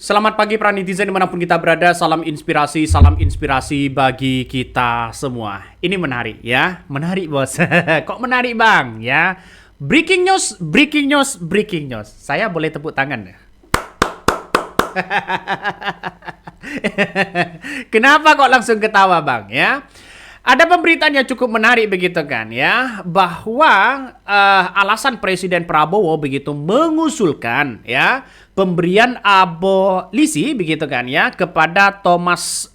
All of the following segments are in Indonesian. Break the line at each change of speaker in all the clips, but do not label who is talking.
Selamat pagi para netizen dimanapun kita berada. Salam inspirasi bagi kita semua. Ini menarik ya, menarik bos. Kok menarik bang ya? Breaking news, breaking news, breaking news. Saya boleh tepuk tangan ya? Kenapa kok langsung ketawa bang ya? Ada pemberitaan yang cukup menarik begitu kan ya, bahwa alasan Presiden Prabowo begitu mengusulkan ya pemberian abolisi begitu kan ya kepada Thomas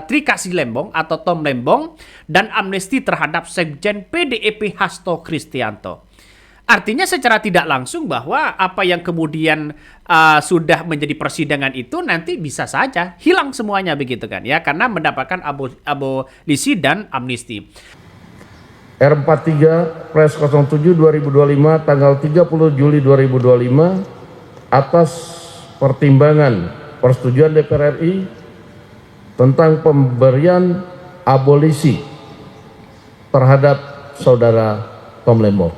Trikasih Lembong atau Tom Lembong dan amnesti terhadap Sekjen PDIP Hasto Kristianto. Artinya secara tidak langsung bahwa apa yang kemudian sudah menjadi persidangan itu nanti bisa saja hilang semuanya begitu kan ya, karena mendapatkan abolisi dan amnesti.
R43 Pres 07 2025 tanggal 30 Juli 2025 atas pertimbangan persetujuan DPR RI tentang pemberian abolisi terhadap saudara Tom Lembong.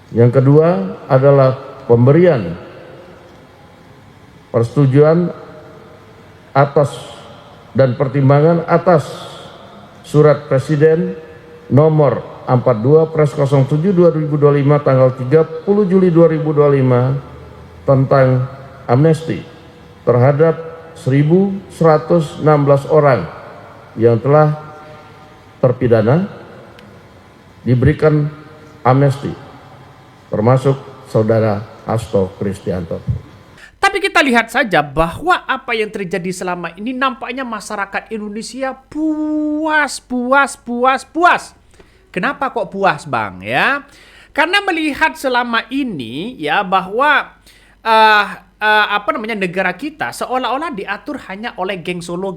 Yang kedua adalah pemberian persetujuan atas dan pertimbangan atas surat Presiden nomor 42 Pres 07 2025 tanggal 30 Juli 2025 tentang amnesti terhadap 1.116 orang yang telah terpidana diberikan amnesti, termasuk saudara Hasto Kristianto.
Tapi kita lihat saja bahwa apa yang terjadi selama ini nampaknya masyarakat Indonesia puas. Kenapa kok puas bang ya? Karena melihat selama ini ya bahwa negara kita seolah-olah diatur hanya oleh geng Solo.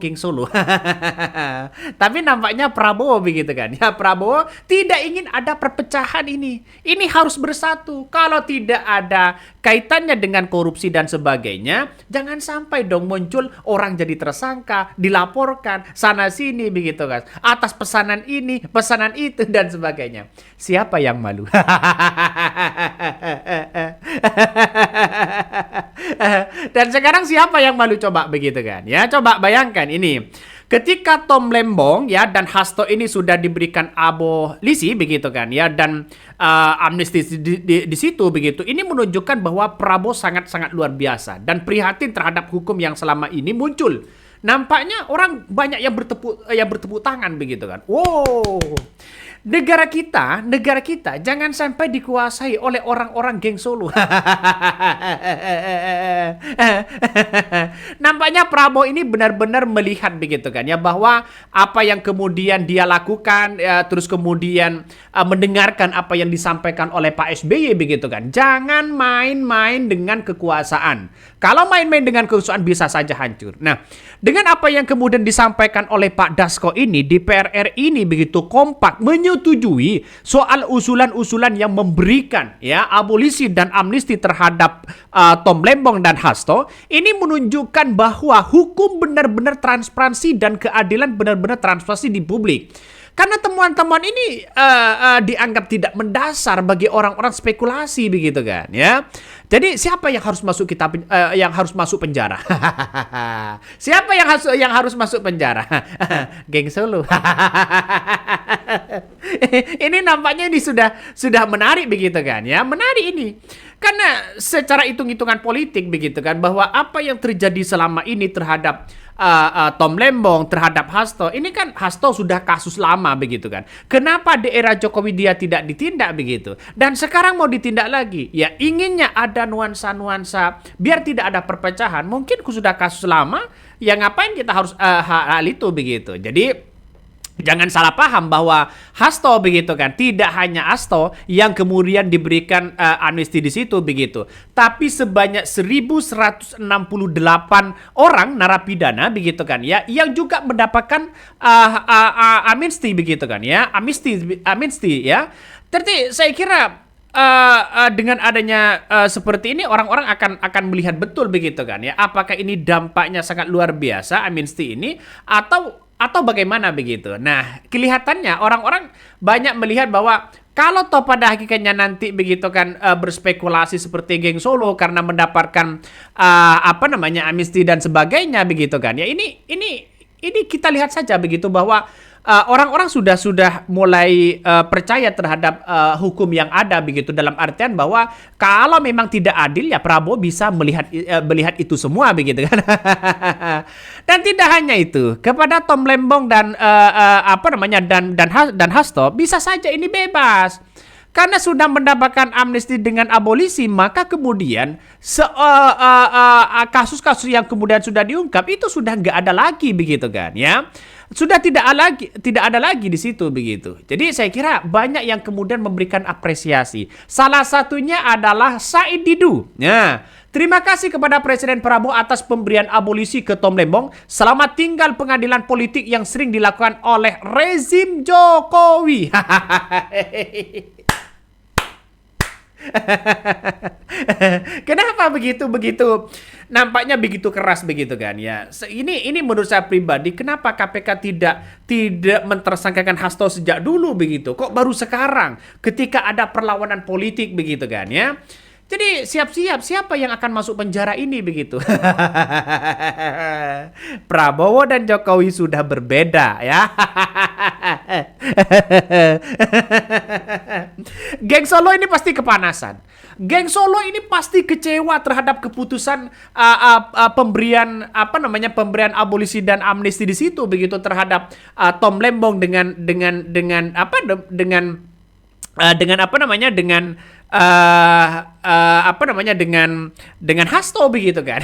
Tapi nampaknya Prabowo begitu kan. Ya Prabowo tidak ingin ada perpecahan ini. Ini harus bersatu. Kalau tidak ada kaitannya dengan korupsi dan sebagainya, jangan sampai dong muncul orang jadi tersangka, dilaporkan sana sini begitu kan. Atas pesanan ini, pesanan itu dan sebagainya. Siapa yang malu? Dan sekarang siapa yang malu coba begitu kan ya, coba bayangkan ini ketika Tom Lembong ya dan Hasto ini sudah diberikan abolisi begitu kan ya dan amnesti di situ begitu, ini menunjukkan bahwa Prabowo sangat luar biasa dan prihatin terhadap hukum yang selama ini muncul. Nampaknya orang banyak yang bertepuk tangan begitu kan. Wow. Negara kita jangan sampai dikuasai oleh orang-orang geng Solo. Nampaknya Prabowo ini benar-benar melihat begitu kan ya bahwa apa yang kemudian dia lakukan ya, terus kemudian mendengarkan apa yang disampaikan oleh Pak SBY begitu kan. Jangan main-main dengan kekuasaan. Kalau main-main dengan kekuasaan bisa saja hancur. Nah, dengan apa yang kemudian disampaikan oleh Pak Dasko ini, DPR RI ini begitu kompak menyetujui soal usulan-usulan yang memberikan ya abolisi dan amnesti terhadap Tom Lembong dan Hasto, ini menunjukkan bahwa hukum benar-benar transparansi dan keadilan benar-benar transparansi di publik. Karena temuan-temuan ini dianggap tidak mendasar bagi orang-orang spekulasi begitu kan ya. Jadi siapa yang harus masuk penjara? Siapa yang harus masuk penjara? Geng Solo. Ini nampaknya ini sudah menarik begitu kan ya. Menarik ini. Karena secara hitung-hitungan politik begitu kan bahwa apa yang terjadi selama ini terhadap Tom Lembong, terhadap Hasto, ini kan Hasto sudah kasus lama begitu kan. Kenapa di era Jokowi dia tidak ditindak begitu? Dan sekarang mau ditindak lagi. Ya inginnya ada nuansa-nuansa biar tidak ada perpecahan. Mungkin sudah kasus lama, ya ngapain kita harus hal itu begitu. Jadi jangan salah paham bahwa Hasto begitu kan, tidak hanya Hasto yang kemudian diberikan amnesti di situ begitu, tapi sebanyak 1.168 orang narapidana begitu kan ya, yang juga mendapatkan amnesti begitu kan ya, amnesti ya. Jadi saya kira dengan adanya seperti ini orang-orang akan melihat betul begitu kan ya, apakah ini dampaknya sangat luar biasa amnesti ini atau bagaimana begitu. Nah, kelihatannya orang-orang banyak melihat bahwa Kalau toh pada hakikatnya nanti begitu kan berspekulasi seperti geng Solo karena mendapatkan apa namanya amnesti dan sebagainya begitu kan. Ya ini kita lihat saja begitu bahwa orang-orang sudah mulai percaya terhadap hukum yang ada begitu, dalam artian bahwa kalau memang tidak adil ya Prabowo bisa melihat itu semua begitu kan. Dan tidak hanya itu, kepada Tom Lembong dan apa namanya dan Hasto bisa saja ini bebas. Karena sudah mendapatkan amnesti dengan abolisi, maka kemudian kasus-kasus yang kemudian sudah diungkap itu sudah nggak ada lagi begitu kan ya. Sudah tidak ada lagi di situ begitu. Jadi saya kira banyak yang kemudian memberikan apresiasi. Salah satunya adalah Said Didu. Nah, terima kasih kepada Presiden Prabowo atas pemberian abolisi ke Tom Lembong. Selamat tinggal pengadilan politik yang sering dilakukan oleh rezim Jokowi. Kenapa begitu nampaknya begitu keras begitu kan ya. Ini menurut saya pribadi, kenapa KPK tidak mentersangkakan Hasto sejak dulu begitu, kok baru sekarang ketika ada perlawanan politik begitu kan ya. Jadi siap-siap siapa yang akan masuk penjara ini begitu. Prabowo dan Jokowi sudah berbeda ya. Geng Solo ini pasti kepanasan. Geng Solo ini pasti kecewa terhadap keputusan pemberian pemberian abolisi dan amnesti di situ begitu terhadap Tom Lembong dengan Hasto begitu kan.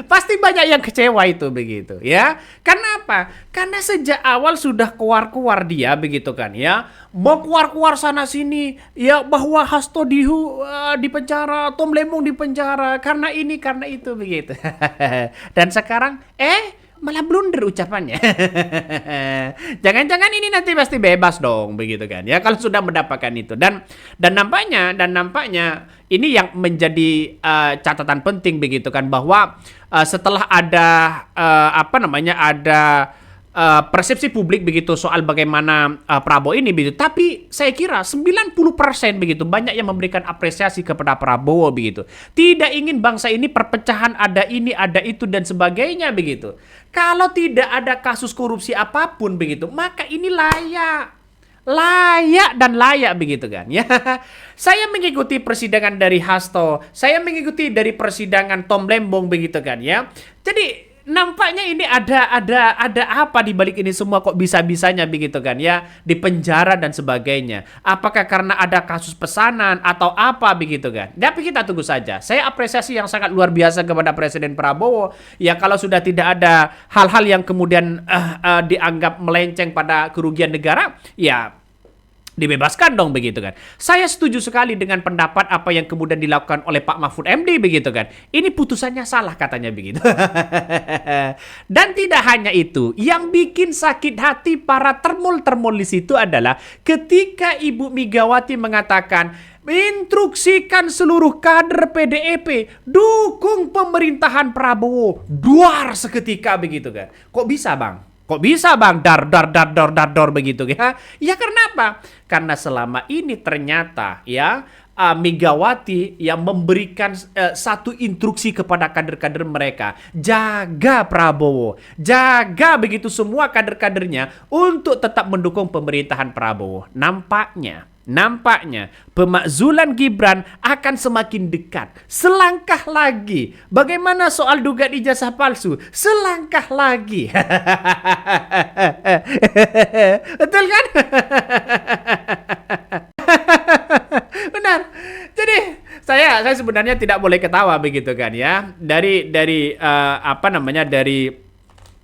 Pasti banyak yang kecewa itu begitu ya. Karena apa? Karena sejak awal sudah keluar dia begitu kan ya. Mau keluar sana sini ya, bahwa Hasto di penjara, Tom Lembong di penjara karena ini karena itu begitu. Dan sekarang malah blunder ucapannya. Jangan-jangan ini nanti pasti bebas dong begitu kan ya kalau sudah mendapatkan itu. Dan nampaknya ini yang menjadi catatan penting begitu kan, bahwa setelah ada persepsi publik begitu soal bagaimana Prabowo ini begitu, tapi saya kira 90% begitu banyak yang memberikan apresiasi kepada Prabowo begitu. Tidak ingin bangsa ini perpecahan, ada ini, ada itu dan sebagainya begitu. Kalau tidak ada kasus korupsi apapun begitu, maka ini layak dan layak begitu kan ya. Saya mengikuti persidangan dari Hasto, saya mengikuti dari persidangan Tom Lembong begitu kan ya. Jadi nampaknya ini ada apa di balik ini semua, kok bisa-bisanya begitu kan ya di penjara dan sebagainya. Apakah karena ada kasus pesanan atau apa begitu kan? Tapi kita tunggu saja. Saya apresiasi yang sangat luar biasa kepada Presiden Prabowo. Ya kalau sudah tidak ada hal-hal yang kemudian dianggap melenceng pada kerugian negara, ya dibebaskan dong begitu kan. Saya setuju sekali dengan pendapat apa yang kemudian dilakukan oleh Pak Mahfud MD begitu kan. Ini putusannya salah katanya begitu. Dan tidak hanya itu, yang bikin sakit hati para termul di situ adalah ketika Ibu Megawati mengatakan instruksikan seluruh kader PDIP dukung pemerintahan Prabowo. Duar seketika begitu kan. Kok bisa bang? Kok bisa bang? Dar begitu ya? Ya karena apa? Karena selama ini ternyata ya Megawati yang memberikan satu instruksi kepada kader-kader mereka, jaga Prabowo, jaga begitu semua kader-kadernya untuk tetap mendukung pemerintahan Prabowo. Nampaknya pemakzulan Gibran akan semakin dekat. Selangkah lagi. Bagaimana soal dugaan ijazah palsu? Selangkah lagi. Betul kan? Benar. Jadi saya sebenarnya tidak boleh ketawa begitu kan ya. Dari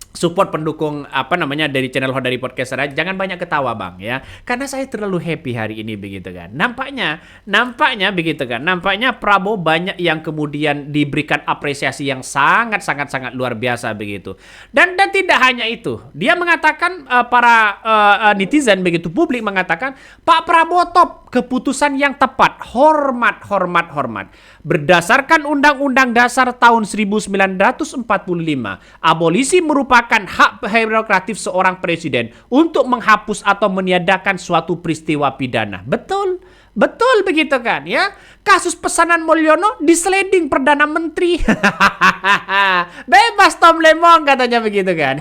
support pendukung dari channel Hodari Podcast saja, jangan banyak ketawa bang ya, karena saya terlalu happy hari ini begitu kan. Nampaknya begitu kan. Nampaknya Prabowo banyak yang kemudian diberikan apresiasi yang sangat luar biasa begitu. Dan tidak hanya itu, dia mengatakan para netizen begitu, publik mengatakan Pak Prabowo top keputusan yang tepat. Hormat, hormat, hormat. Berdasarkan Undang-Undang Dasar tahun 1945, abolisi merupakan hak prerogatif seorang presiden untuk menghapus atau meniadakan suatu peristiwa pidana. Betul? Betul begitu kan ya? Kasus pesanan Mulyono disleding Perdana Menteri. Bebas Tom Lemong katanya begitu kan.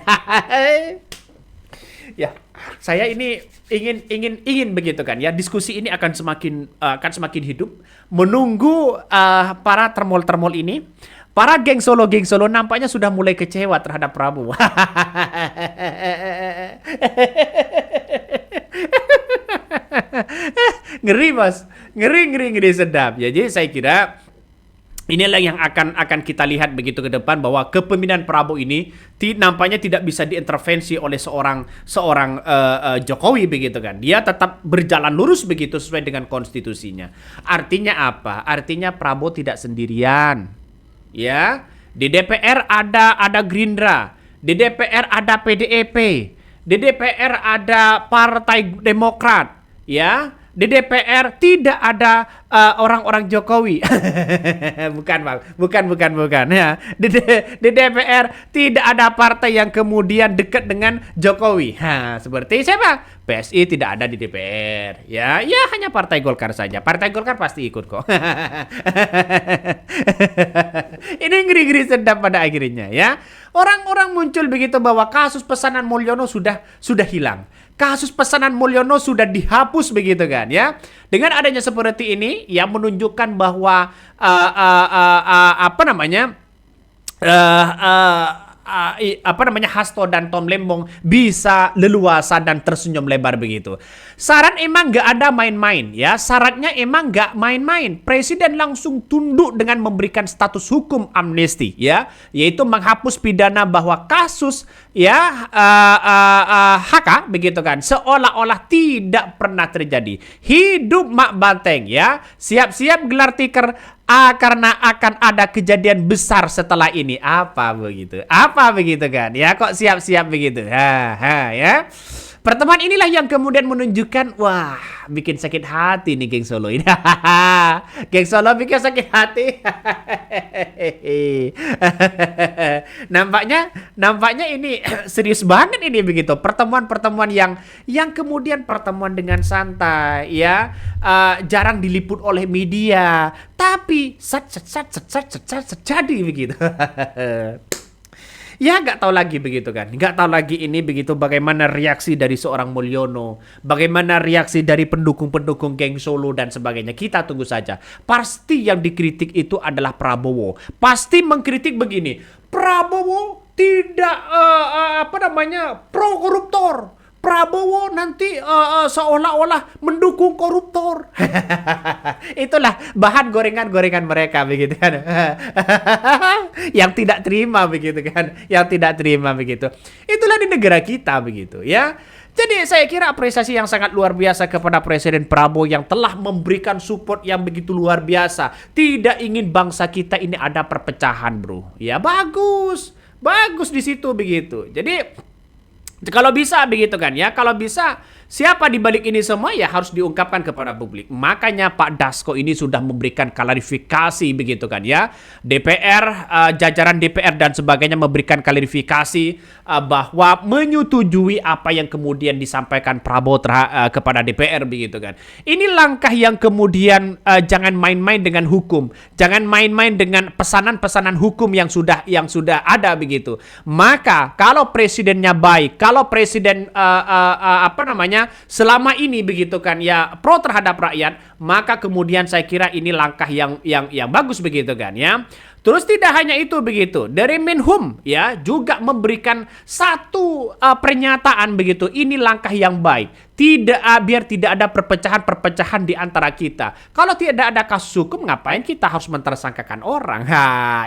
Ya, saya ini ingin begitu kan ya. Diskusi ini akan semakin hidup menunggu para termol ini. Para geng Solo nampaknya sudah mulai kecewa terhadap Prabowo. Ngeri Mas, ngeri sedap. Ya, jadi saya kira inilah yang akan kita lihat begitu ke depan, bahwa kepemimpinan Prabowo ini nampaknya tidak bisa diintervensi oleh seorang Jokowi begitu kan. Dia tetap berjalan lurus begitu sesuai dengan konstitusinya. Artinya apa? Artinya Prabowo tidak sendirian. Ya, di DPR ada Gerindra, di DPR ada PDIP, di DPR ada Partai Demokrat, ya. Di DPR tidak ada orang-orang Jokowi. bukan ya. Di DPR tidak ada partai yang kemudian dekat dengan Jokowi. Seperti siapa? PSI tidak ada di DPR. Ya hanya Partai Golkar saja. Partai Golkar pasti ikut kok. Ini ngeri-ngeri sedap pada akhirnya ya. Orang-orang muncul begitu bahwa kasus pesanan Mulyono sudah hilang. Kasus pesanan Mulyono sudah dihapus begitu kan ya. Dengan adanya seperti ini yang menunjukkan bahwa Hasto dan Tom Lembong bisa leluasa dan tersenyum lebar begitu. Syarat emang nggak ada main-main ya. Syaratnya emang nggak main-main. Presiden langsung tunduk dengan memberikan status hukum amnesti ya, yaitu menghapus pidana bahwa kasus ya HK begitu kan, seolah-olah tidak pernah terjadi. Hidup Mak Banteng ya. Siap-siap gelar tikar karena akan ada kejadian besar setelah ini. Apa begitu kan ya, kok siap-siap begitu ya. Pertemuan inilah yang kemudian menunjukkan, wah, bikin sakit hati nih geng Solo ini. Geng Solo bikin sakit hati. Nampaknya ini serius banget ini begitu. Pertemuan-pertemuan yang kemudian pertemuan dengan santai ya, jarang diliput oleh media, tapi jadi begitu. Ya nggak tahu lagi begitu kan. Nggak tahu lagi ini begitu bagaimana reaksi dari seorang Mulyono. Bagaimana reaksi dari pendukung-pendukung geng Solo dan sebagainya. Kita tunggu saja. Pasti yang dikritik itu adalah Prabowo. Pasti mengkritik begini. Prabowo tidak pro koruptor. Prabowo nanti seolah-olah mendukung koruptor. Itulah bahan gorengan-gorengan mereka begitu kan. Yang tidak terima begitu kan. Yang tidak terima begitu. Itulah di negara kita begitu ya. Jadi saya kira apresiasi yang sangat luar biasa kepada Presiden Prabowo yang telah memberikan support yang begitu luar biasa. Tidak ingin bangsa kita ini ada perpecahan, bro. Ya bagus. Bagus di situ begitu. Jadi kalau bisa begitu kan ya, kalau bisa siapa di balik ini semua ya harus diungkapkan kepada publik. Makanya Pak Dasko ini sudah memberikan klarifikasi begitu kan ya. DPR, jajaran DPR dan sebagainya memberikan klarifikasi bahwa menyetujui apa yang kemudian disampaikan Prabowo kepada DPR begitu kan. Ini langkah yang kemudian jangan main-main dengan hukum, jangan main-main dengan pesanan-pesanan hukum yang sudah ada begitu. Maka kalau presidennya baik, kalau presiden selama ini begitu kan ya pro terhadap rakyat, maka kemudian saya kira ini langkah yang bagus begitu kan ya. Terus tidak hanya itu begitu, dari Menhum ya juga memberikan satu pernyataan begitu. Ini langkah yang baik. Biar tidak ada perpecahan di antara kita. Kalau tidak ada kasus hukum, ngapain kita harus mentersangkakan orang?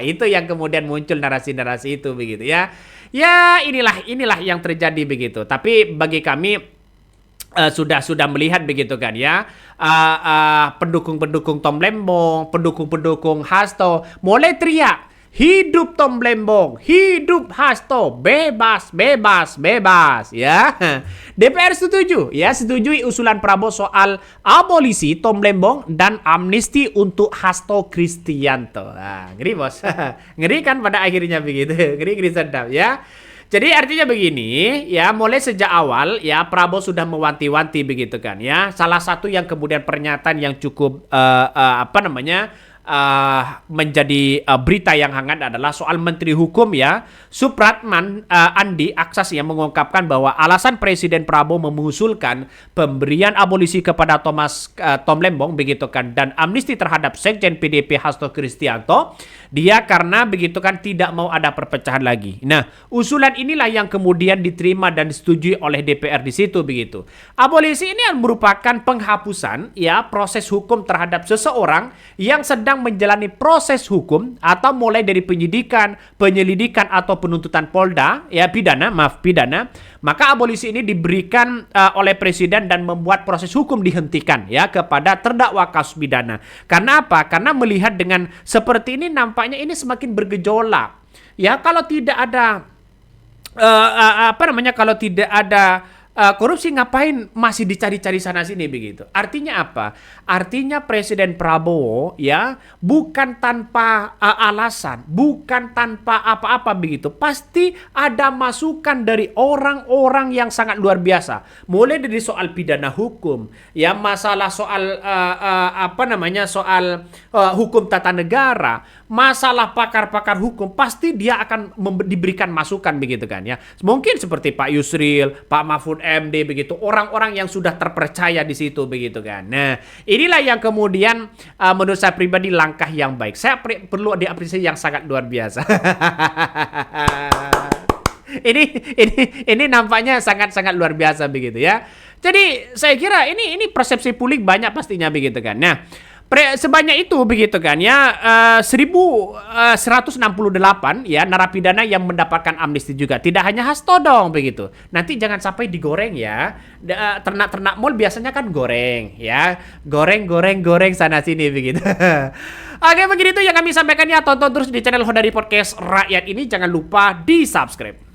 Itu yang kemudian muncul narasi-narasi itu begitu ya. Ya inilah yang terjadi begitu. Tapi bagi kami sudah melihat begitu kan ya, pendukung-pendukung Tom Lembong, pendukung-pendukung Hasto mulai teriak hidup Tom Lembong, hidup Hasto, bebas, bebas, bebas, ya. DPR setuju, ya, setujui usulan Prabowo soal abolisi Tom Lembong dan amnesti untuk Hasto Kristianto. Nah, ngeri bos, ngeri kan pada akhirnya begitu, ngeri sedap, ya. Jadi artinya begini, ya, mulai sejak awal, ya, Prabowo sudah mewanti-wanti begitu kan, ya. Salah satu yang kemudian pernyataan yang cukup menjadi berita yang hangat adalah soal Menteri Hukum, ya, Supratman Andi Aksas, yang mengungkapkan bahwa alasan Presiden Prabowo mengusulkan pemberian abolisi kepada Tom Lembong begitu kan dan amnesti terhadap Sekjen PDP Hasto Kristianto, dia karena begitu kan tidak mau ada perpecahan lagi. Nah, usulan inilah yang kemudian diterima dan disetujui oleh DPR di situ begitu. Abolisi ini merupakan penghapusan, ya, proses hukum terhadap seseorang yang sedang menjalani proses hukum atau mulai dari penyidikan, penyelidikan atau penuntutan polda, ya, pidana, maka abolisi ini diberikan oleh presiden dan membuat proses hukum dihentikan, ya, kepada terdakwa kasus pidana. Karena apa? Karena melihat dengan seperti ini nampaknya ini semakin bergejolak. Ya, kalau tidak ada kalau tidak ada korupsi, ngapain masih dicari-cari sana sini begitu. Artinya apa? Artinya Presiden Prabowo, ya, bukan tanpa alasan, bukan tanpa apa-apa begitu. Pasti ada masukan dari orang-orang yang sangat luar biasa. Mulai dari soal pidana hukum, ya, masalah soal soal hukum tata negara, masalah pakar-pakar hukum, pasti dia akan diberikan masukan begitu kan, ya. Mungkin seperti Pak Yusril, Pak Mahfud MD begitu, orang-orang yang sudah terpercaya di situ begitu kan. Nah, inilah yang kemudian menurut saya pribadi langkah yang baik. Saya perlu diapresiasi yang sangat luar biasa. ini nampaknya sangat-sangat luar biasa begitu, ya. Jadi saya kira ini persepsi publik banyak pastinya begitu kan. Nah, sebanyak itu begitu kan, ya, 1168, ya, narapidana yang mendapatkan amnesti juga. Tidak hanya Hasto dong begitu. Nanti jangan sampai digoreng, ya. Ternak-ternak mall biasanya kan goreng, ya. Goreng sana sini begitu. Oke, begitu yang kami sampaikan, ya. Tonton terus di channel Hodari Podcast Rakyat ini. Jangan lupa di-subscribe.